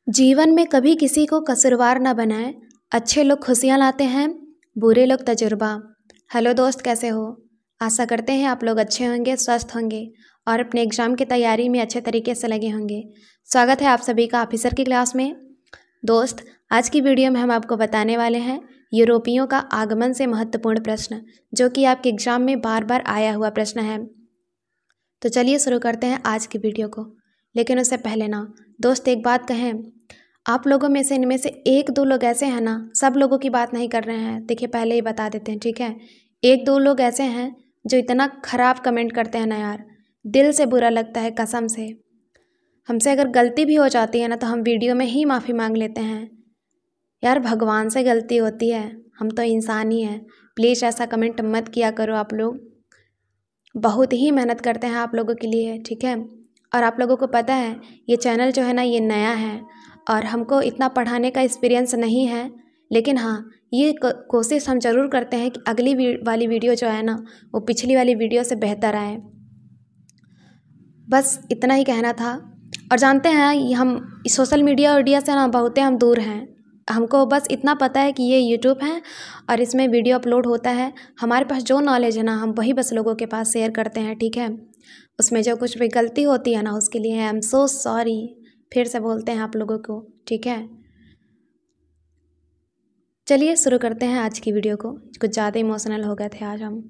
जीवन में कभी किसी को कसूरवार ना बनाएं। अच्छे लोग खुशियाँ लाते हैं, बुरे लोग तजुर्बा। हेलो दोस्त, कैसे हो? आशा करते हैं आप लोग अच्छे होंगे, स्वस्थ होंगे और अपने एग्ज़ाम की तैयारी में अच्छे तरीके से लगे होंगे। स्वागत है आप सभी का ऑफिसर की क्लास में। दोस्त, आज की वीडियो में हम आपको बताने वाले हैं यूरोपियों का आगमन से महत्वपूर्ण प्रश्न, जो कि आपके एग्ज़ाम में बार बार आया हुआ प्रश्न है। तो चलिए शुरू करते हैं आज की वीडियो को। लेकिन उससे पहले ना दोस्त, एक बात कहें, आप लोगों में से इनमें से एक दो लोग ऐसे हैं ना, सब लोगों की बात नहीं कर रहे हैं। देखिए, पहले ही बता देते हैं, ठीक है। एक दो लोग ऐसे हैं जो इतना ख़राब कमेंट करते हैं ना यार, दिल से बुरा लगता है कसम से। हमसे अगर गलती भी हो जाती है ना तो हम वीडियो में ही माफ़ी मांग लेते हैं। यार, भगवान से गलती होती है, हम तो इंसान ही हैं। प्लीज़ ऐसा कमेंट मत किया करो आप लोग। बहुत ही मेहनत करते हैं आप लोगों के लिए, ठीक है। और आप लोगों को पता है ये चैनल जो है ना, ये नया है और हमको इतना पढ़ाने का एक्सपीरियंस नहीं है। लेकिन हाँ, ये कोशिश हम ज़रूर करते हैं कि अगली वाली वीडियो जो है ना, वो पिछली वाली वीडियो से बेहतर आए। बस इतना ही कहना था। और जानते हैं, ये हम सोशल मीडिया से ना बहुत हम दूर हैं। हमको बस इतना पता है कि ये यूट्यूब है और इसमें वीडियो अपलोड होता है। हमारे पास जो नॉलेज है ना, हम वही बस लोगों के पास शेयर करते हैं, ठीक है। उसमें जो कुछ भी गलती होती है ना, उसके लिए आई एम सो सॉरी। फिर से बोलते हैं आप लोगों को, ठीक है। चलिए शुरू करते हैं आज की वीडियो को। कुछ ज़्यादा इमोशनल हो गए थे आज हम।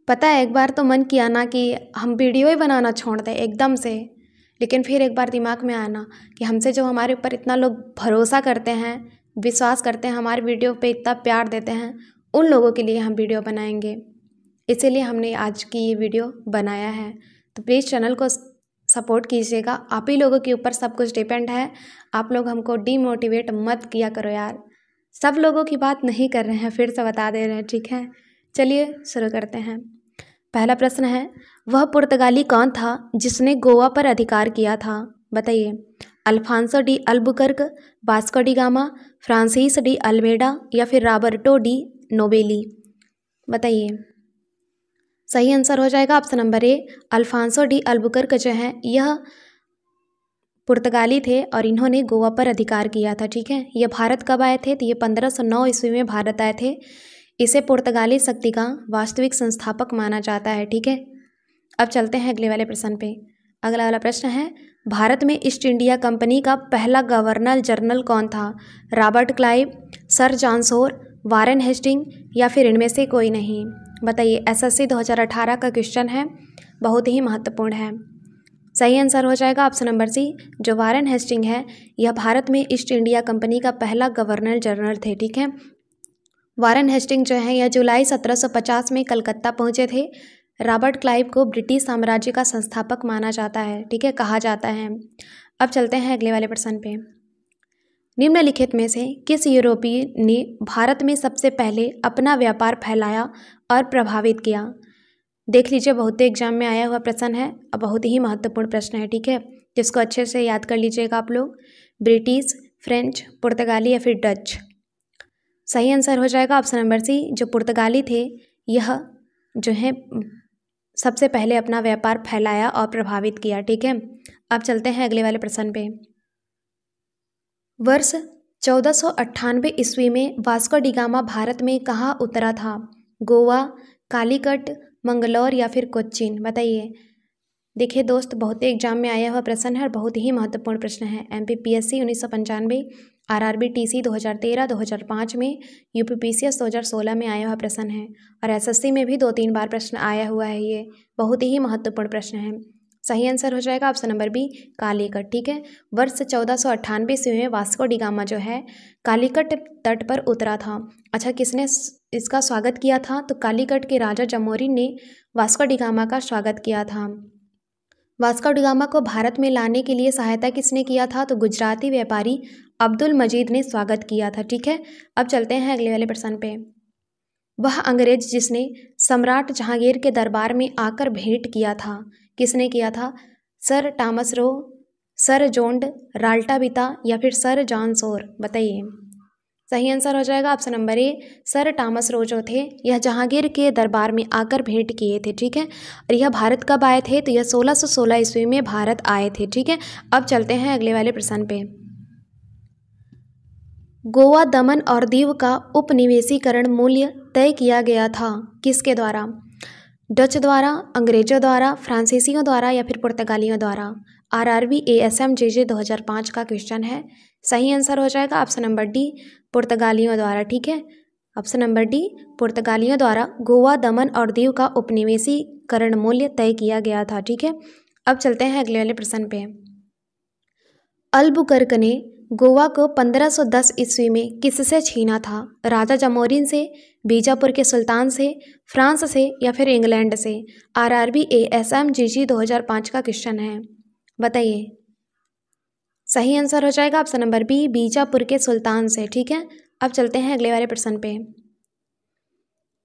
पता है, एक बार तो मन किया ना कि हम वीडियो ही बनाना छोड़ दें एकदम से। लेकिन फिर एक बार दिमाग में आया ना कि हमसे जो हमारे ऊपर इतना लोग भरोसा करते हैं, विश्वास करते हैं, हमारे वीडियो पे इतना प्यार देते हैं, उन लोगों के लिए हम वीडियो बनाएंगे। इसीलिए हमने आज की ये वीडियो बनाया है। तो प्लीज़ चैनल को सपोर्ट कीजिएगा। आप ही लोगों के ऊपर सब कुछ डिपेंड है। आप लोग हमको डीमोटिवेट मत किया करो यार। सब लोगों की बात नहीं कर रहे हैं, फिर से बता दे रहे हैं, ठीक है। चलिए शुरू करते हैं। पहला प्रश्न है, वह पुर्तगाली कौन था जिसने गोवा पर अधिकार किया था? बताइए। Alfonso de Albuquerque, Vasco da Gama, Francis de Almeida या फिर रॉबर्टो डी नोबेली? बताइए। सही आंसर हो जाएगा option number A, Alfonso de Albuquerque जो है यह पुर्तगाली थे और इन्होंने गोवा पर अधिकार किया था, ठीक है। ये भारत कब आए थे? तो ये 1509 ईस्वी में भारत आए थे। इसे पुर्तगाली शक्ति का वास्तविक संस्थापक माना जाता है, ठीक है। अब चलते हैं अगले वाले प्रश्न पे। अगला वाला प्रश्न है, भारत में ईस्ट इंडिया कंपनी का पहला गवर्नर जनरल कौन था? Robert Clive, sir John Shore, Warren Hastings या फिर इनमें से कोई नहीं? बताइए। एसएससी 2018 का क्वेश्चन है, बहुत ही महत्वपूर्ण है। सही आंसर हो जाएगा ऑप्शन नंबर सी, जो वारेन हेस्टिंग है यह भारत में ईस्ट इंडिया कंपनी का पहला गवर्नर जनरल थे, ठीक है। वारेन हेस्टिंग जो है यह जुलाई 1750 में कलकत्ता पहुंचे थे। रॉबर्ट क्लाइव को ब्रिटिश साम्राज्य का संस्थापक माना जाता है, ठीक है, कहा जाता है। अब चलते हैं अगले वाले प्रश्न पे। निम्नलिखित में से किस यूरोपीय ने भारत में सबसे पहले अपना व्यापार फैलाया और प्रभावित किया? देख लीजिए, बहुत ही एग्जाम में आया हुआ प्रश्न है और बहुत ही महत्वपूर्ण प्रश्न है, ठीक है, जिसको अच्छे से याद कर लीजिएगा आप लोग। ब्रिटिश, फ्रेंच, पुर्तगाली या फिर डच? सही आंसर हो जाएगा ऑप्शन नंबर सी, जो पुर्तगाली थे यह जो है सबसे पहले अपना व्यापार फैलाया और प्रभावित किया, ठीक है। अब चलते हैं अगले वाले प्रश्न पे। वर्ष 1498 ईस्वी में वास्को डी गामा भारत में कहाँ उतरा था? गोवा, कालीकट, मंगलौर या फिर कोच्चिन? बताइए। देखिए दोस्त, बहुत ही एग्जाम में आया हुआ प्रश्न है और बहुत ही महत्वपूर्ण प्रश्न है। एमपीपीएससी 1995, आरआरबी टीसी 2013, 2005 में, यूपीपीसीएस 2016 में आया हुआ प्रश्न है और एसएससी में भी 2-3 बार प्रश्न आया हुआ है। ये बहुत ही महत्वपूर्ण प्रश्न है। सही आंसर हो जाएगा ऑप्शन नंबर बी, कालीकट, ठीक है। वर्ष 1498 ईस्वी में वास्को डी गामा जो है कालीकट तट पर उतरा था। अच्छा, किसने इसका स्वागत किया था? तो कालीकट के राजा जमोरी ने वास्को डी गामा का स्वागत किया था। वास्को डी गामा को भारत में लाने के लिए सहायता किसने किया था? तो गुजराती व्यापारी अब्दुल मजीद ने स्वागत किया था, ठीक है। अब चलते हैं अगले वाले प्रश्न पे। वह अंग्रेज जिसने सम्राट जहांगीर के दरबार में आकर भेंट किया था, किसने किया था? सर टॉमस रो, सर जोंड राल्टाबिता या फिर सर जॉन शोर? बताइए। सही आंसर हो जाएगा ऑप्शन नंबर ए, सर टॉमस रो जो थे यह जहांगीर के दरबार में आकर भेंट किए थे। ठीक है, और यह भारत कब आए थे, तो यह 1616 ईस्वी में भारत आए थे। ठीक है, अब चलते हैं अगले वाले प्रश्न पे। गोवा, दमन और दीव का उपनिवेशीकरण मूल्य तय किया गया था किसके द्वारा? डच द्वारा, अंग्रेजों द्वारा, फ्रांसीसियों द्वारा या फिर पुर्तगालियों द्वारा? आरआरबी एएसएम जेजे 2005 का क्वेश्चन है। सही आंसर हो जाएगा ऑप्शन नंबर डी, पुर्तगालियों द्वारा। ठीक है, ऑप्शन नंबर डी, पुर्तगालियों द्वारा गोवा, दमन और दीव का उपनिवेशीकरण मूल्य तय किया गया था। ठीक है, अब चलते हैं अगले वाले प्रश्न पे। अल्बुकर्क ने गोवा को 1510 ईस्वी में किससे छीना था? राजा जमोरिन से, बीजापुर के सुल्तान से, फ्रांस से या फिर इंग्लैंड से? आरआरबी एएसएम जीजी 2005 का क्वेश्चन है, बताइए। सही आंसर हो जाएगा ऑप्शन नंबर बी, बीजापुर के सुल्तान से। ठीक है, अब चलते हैं अगले वाले प्रश्न पे।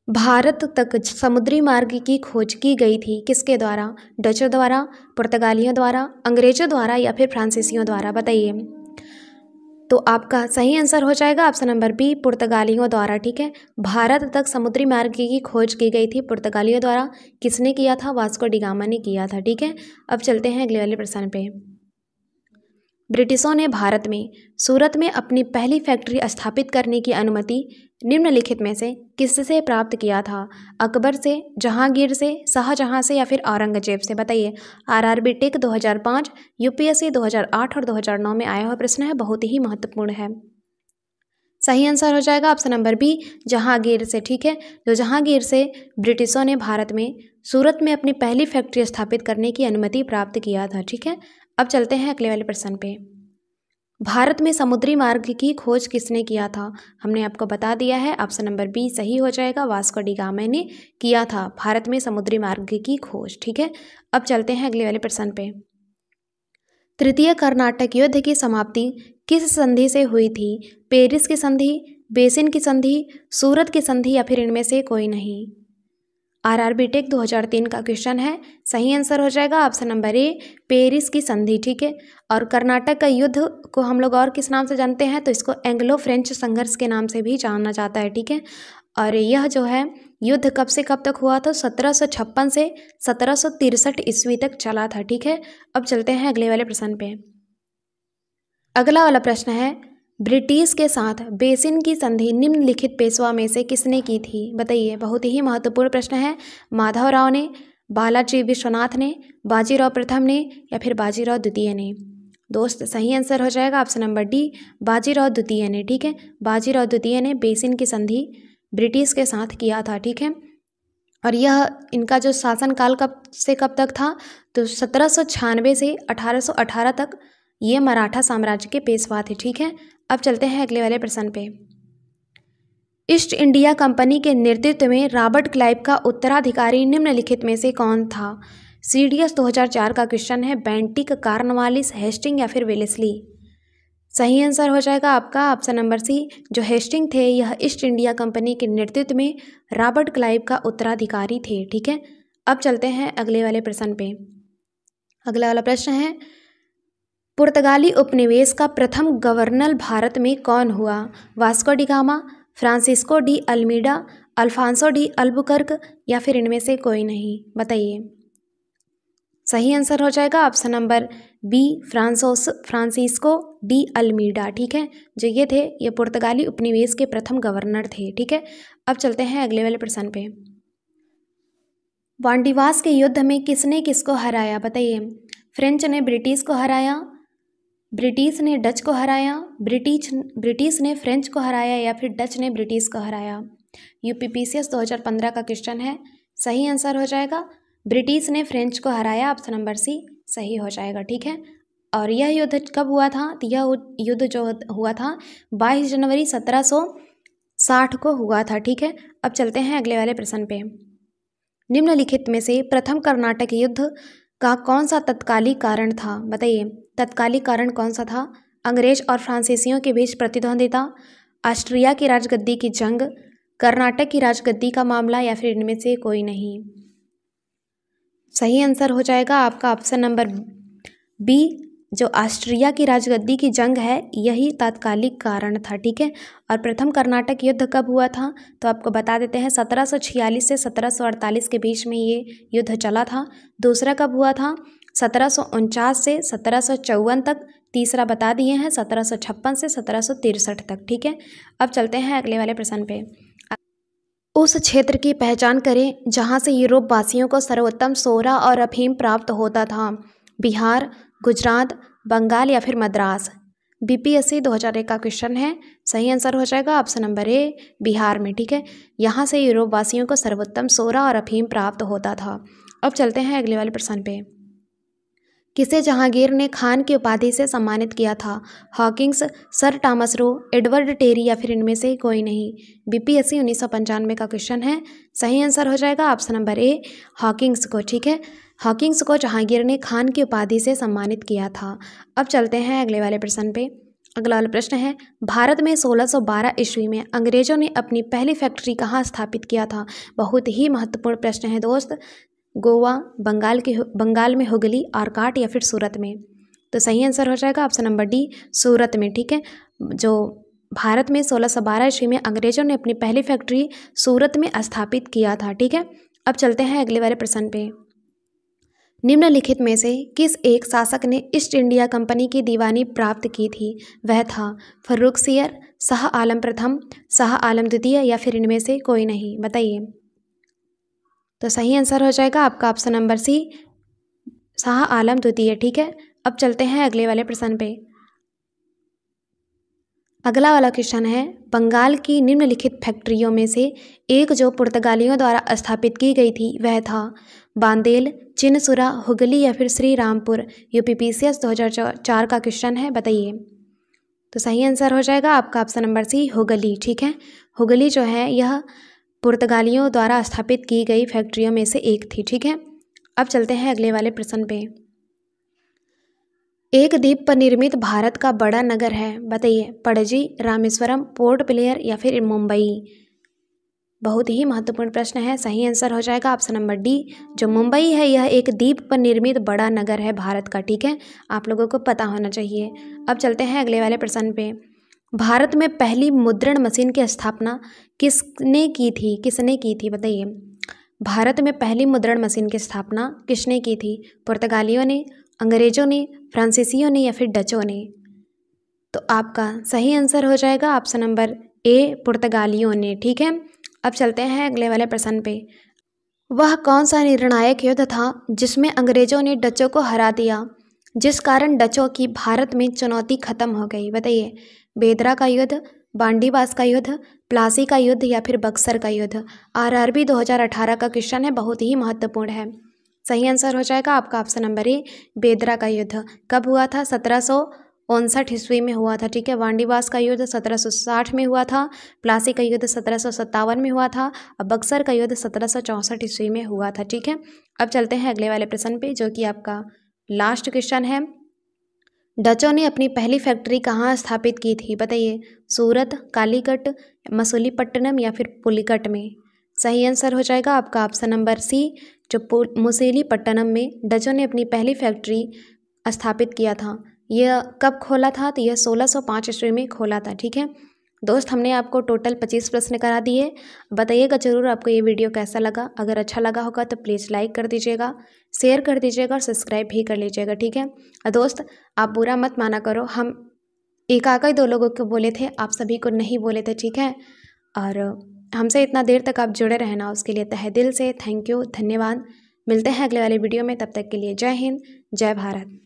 भारत तक समुद्री मार्ग की खोज की गई थी किसके द्वारा? डचों द्वारा, पुर्तगालियों द्वारा, अंग्रेजों द्वारा या फिर फ्रांसीसियों द्वारा? बताइए। तो आपका सही आंसर हो जाएगा ऑप्शन नंबर बी, पुर्तगालियों द्वारा। ठीक है, भारत तक समुद्री मार्ग की खोज की गई थी पुर्तगालियों द्वारा। किसने किया था? वास्को डी गामा ने किया था। ठीक है, अब चलते हैं अगले वाले प्रश्न पे। ब्रिटिशों ने भारत में सूरत में अपनी पहली फैक्ट्री स्थापित करने की अनुमति निम्नलिखित में से किससे प्राप्त किया था? अकबर से, जहांगीर से, शाहजहां से या फिर औरंगजेब से? बताइए। आरआरबी टेक 2005, यूपीएससी 2008 और 2009 में आया हुआ प्रश्न है, बहुत ही महत्वपूर्ण है। सही आंसर हो जाएगा ऑप्शन नंबर बी, जहांगीर से। ठीक है, तो जहांगीर से ब्रिटिशों ने भारत में सूरत में अपनी पहली फैक्ट्री स्थापित करने की अनुमति प्राप्त किया था। ठीक है, अब चलते हैं अगले वाले प्रश्न पे। भारत में समुद्री मार्ग की खोज किसने किया था? हमने आपको बता दिया है, ऑप्शन नंबर बी सही हो जाएगा, वास्को डी गामा ने किया था भारत में समुद्री मार्ग की खोज। ठीक है, अब चलते हैं अगले वाले प्रश्न पे। तृतीय कर्नाटक युद्ध की समाप्ति किस संधि से हुई थी? पेरिस की संधि, बेसिन की संधि, सूरत की संधि या फिर इनमें से कोई नहीं? आरआरबी टेक 2003 का क्वेश्चन है। सही आंसर हो जाएगा ऑप्शन नंबर ए, पेरिस की संधि। ठीक है, और कर्नाटक का युद्ध को हम लोग और किस नाम से जानते हैं? तो इसको एंग्लो फ्रेंच संघर्ष के नाम से भी जाना जाता है। ठीक है, और यह जो है युद्ध कब से कब तक हुआ था? 1756 से 1763 ईस्वी तक चला था। ठीक है, अब चलते हैं अगले वाले प्रश्न पे। अगला वाला प्रश्न है, ब्रिटिश के साथ बेसिन की संधि निम्नलिखित पेशवा में से किसने की थी? बताइए, बहुत ही महत्वपूर्ण प्रश्न है। माधवराव ने, बालाजी विश्वनाथ ने, बाजीराव प्रथम ने या फिर बाजीराव द्वितीय ने? दोस्त सही आंसर हो जाएगा ऑप्शन नंबर डी, बाजीराव द्वितीय ने। ठीक है, बाजीराव द्वितीय ने बेसिन की संधि ब्रिटिश के साथ किया था। ठीक है, और यह इनका जो शासनकाल कब से कब तक था? तो 1796 से 1818 तक ये मराठा साम्राज्य के पेशवा थे। ठीक है, अब चलते हैं अगले वाले प्रश्न पे। ईस्ट इंडिया कंपनी के नेतृत्व में रॉबर्ट क्लाइव का उत्तराधिकारी निम्नलिखित में से कौन था? सीडीएस 2004 का क्वेश्चन है। बेंटिक, कार्नवालिस, हेस्टिंग या फिर वेलेस्ली? सही आंसर हो जाएगा आपका ऑप्शन नंबर सी, जो हेस्टिंग थे यह ईस्ट इंडिया कंपनी के नेतृत्व में रॉबर्ट क्लाइव का उत्तराधिकारी थे। ठीक है, अब चलते हैं अगले वाले प्रश्न पे। अगला वाला प्रश्न है, पुर्तगाली उपनिवेश का प्रथम गवर्नर भारत में कौन हुआ? Vasco da Gama, Francisco de Almeida, Alfonso de Albuquerque या फिर इनमें से कोई नहीं? बताइए। सही आंसर हो जाएगा option number B, Francisco de Almeida. ठीक है, जो ये थे ये पुर्तगाली उपनिवेश के प्रथम गवर्नर थे। ठीक है, अब चलते हैं अगले वाले प्रश्न पे। वांडीवास के युद्ध में किसने किसको हराया? बताइए। फ्रेंच ने ब्रिटिश को हराया, ब्रिटिश ने डच को हराया, ब्रिटिश ने फ्रेंच को हराया या फिर डच ने ब्रिटिश को हराया? यूपीपीसीएस 2015 का क्वेश्चन है। सही आंसर हो जाएगा ब्रिटिश ने फ्रेंच को हराया, ऑप्शन नंबर सी सही हो जाएगा। ठीक है, और यह युद्ध कब हुआ था? तो यह युद्ध जो हुआ था 22 जनवरी 1760 को हुआ था। ठीक है, अब चलते हैं अगले वाले प्रश्न पे। निम्नलिखित में से प्रथम कर्नाटक युद्ध का कौन सा तत्कालिक कारण था? बताइए, तत्कालिक कारण कौन सा था? अंग्रेज और फ्रांसीसियों के बीच प्रतिद्वंदिता, ऑस्ट्रिया की राजगद्दी की जंग, कर्नाटक की राजगद्दी का मामला या फिर इनमें से कोई नहीं? सही आंसर हो जाएगा आपका ऑप्शन नंबर बी, जो ऑस्ट्रिया की राजगद्दी की जंग है यही तात्कालिक कारण था, ठीक है। और प्रथम कर्नाटक युद्ध कब हुआ था, तो आपको बता देते हैं 1746 से 1748 के बीच में ये युद्ध चला था। दूसरा कब हुआ था, 1749 से 1754 तक। तीसरा बता दिए हैं 1756 से 1763 तक, ठीक है। अब चलते हैं अगले वाले प्रश्न पे। उस क्षेत्र की पहचान करें जहां से यूरोप वासियों को सर्वोत्तम सोरा और अफीम प्राप्त होता था। बिहार, गुजरात, बंगाल या फिर मद्रास। बीपीएससी 2001 का क्वेश्चन है। सही आंसर हो जाएगा ऑप्शन नंबर ए, बिहार में, ठीक है। यहाँ से यूरोप वासियों को सर्वोत्तम सोरा और अफीम प्राप्त होता था। अब चलते हैं अगले वाले प्रश्न पे। किसे जहांगीर ने खान की उपाधि से सम्मानित किया था। Hawkins, sir Thomas Roe, Edward Terry या फिर इनमें से कोई नहीं। बीपीएससी 1995 का क्वेश्चन है। सही आंसर हो जाएगा ऑप्शन नंबर ए, हॉकिंस को, ठीक है। हॉकिंस को जहांगीर ने खान की उपाधि से सम्मानित किया था। अब चलते हैं अगले वाले प्रश्न पे। अगला वाला प्रश्न है, भारत में 1612 ईस्वी में अंग्रेजों ने अपनी पहली फैक्ट्री कहाँ स्थापित किया था। बहुत ही महत्वपूर्ण प्रश्न है दोस्त। गोवा, बंगाल में हुगली, आरकाट या फिर सूरत में। तो सही आंसर हो जाएगा ऑप्शन नंबर डी, सूरत में, ठीक है। जो भारत में 1612 ईस्वी में अंग्रेजों ने अपनी पहली फैक्ट्री सूरत में स्थापित किया था, ठीक है। अब चलते हैं अगले वाले प्रश्न पे। निम्नलिखित में से किस एक शासक ने ईस्ट इंडिया कंपनी की दीवानी प्राप्त की थी। वह था फर्रुखसियर, शाह आलम प्रथम, शाह आलम द्वितीय या फिर इनमें से कोई नहीं, बताइए। तो सही आंसर हो जाएगा आपका option number C, Shah Alam द्वितीय, ठीक है। अब चलते हैं अगले वाले प्रश्न पे। अगला वाला क्वेश्चन है, बंगाल की निम्नलिखित फैक्ट्रियों में से एक जो पुर्तगालियों द्वारा स्थापित की गई थी वह था बांदेल, चिनसुरा, हुगली या फिर श्री रामपुर। यूपीपीसीएस 2004 का क्वेश्चन है, बताइए। तो सही आंसर हो जाएगा आपका ऑप्शन नंबर सी, हुगली, ठीक है। हुगली जो है यह पुर्तगालियों द्वारा स्थापित की गई फैक्ट्रियों में से एक थी, ठीक है। अब चलते हैं अगले वाले प्रश्न पे। एक द्वीप पर निर्मित भारत का बड़ा नगर है, बताइए। पणजी, रामेश्वरम, पोर्ट ब्लेयर या फिर मुंबई। बहुत ही महत्वपूर्ण प्रश्न है। सही आंसर हो जाएगा ऑप्शन नंबर डी, जो मुंबई है यह एक द्वीप पर निर्मित बड़ा नगर है भारत का, ठीक है। आप लोगों को पता होना चाहिए। अब चलते हैं अगले वाले प्रश्न पे। भारत में पहली मुद्रण मशीन की स्थापना किसने की थी, बताइए। भारत में पहली मुद्रण मशीन की स्थापना किसने की थी। पुर्तगालियों ने, अंग्रेजों ने, फ्रांसीसियों ने या फिर डचों ने। तो आपका सही आंसर हो जाएगा ऑप्शन नंबर ए, पुर्तगालियों ने, ठीक है। अब चलते हैं अगले वाले प्रश्न पे। वह कौन सा निर्णायक युद्ध था जिसमें अंग्रेजों ने डचों को हरा दिया, जिस कारण डचों की भारत में चुनौती खत्म हो गई, बताइए। बेदरा का युद्ध, बांडीबास का युद्ध, प्लासी का युद्ध या फिर बक्सर का युद्ध। आरआरबी 2018 का क्वेश्चन है, बहुत ही महत्वपूर्ण है। सही आंसर हो जाएगा आपका ऑप्शन नंबर ए, बेदरा का युद्ध। कब हुआ था, 1759 ईस्वी में हुआ था, ठीक है। बांडीबास का युद्ध 1760 में हुआ था, प्लासी का युद्ध 1757 में हुआ था और बक्सर का युद्ध 1764 ईस्वी में हुआ था, ठीक है। अब चलते हैं अगले वाले प्रश्न पे, जो कि आपका लास्ट क्वेश्चन है। डचों ने अपनी पहली फैक्ट्री कहाँ स्थापित की थी, बताइए। सूरत, कालीकट, मसूलीपट्टनम या फिर पुलिकट में। सही आंसर हो जाएगा आपका ऑप्शन नंबर सी, जो मसूलीपट्टनम में डचों ने अपनी पहली फैक्ट्री स्थापित किया था। यह कब खोला था, तो यह 1605 ईस्वी में खोला था, ठीक है। दोस्त, हमने आपको टोटल 25 प्रश्न करा दिए। बताइएगा ज़रूर आपको ये वीडियो कैसा लगा। अगर अच्छा लगा होगा तो प्लीज़ लाइक कर दीजिएगा, शेयर कर दीजिएगा और सब्सक्राइब भी कर लीजिएगा, ठीक है। और दोस्त, आप बुरा मत माना करो, हम एक आका ही 2 लोगों को बोले थे, आप सभी को नहीं बोले थे, ठीक है। और हमसे इतना देर तक आप जुड़े रहना, उसके लिए तहे दिल से थैंक यू, धन्यवाद। मिलते हैं अगले वाले वीडियो में, तब तक के लिए जय हिंद, जय भारत।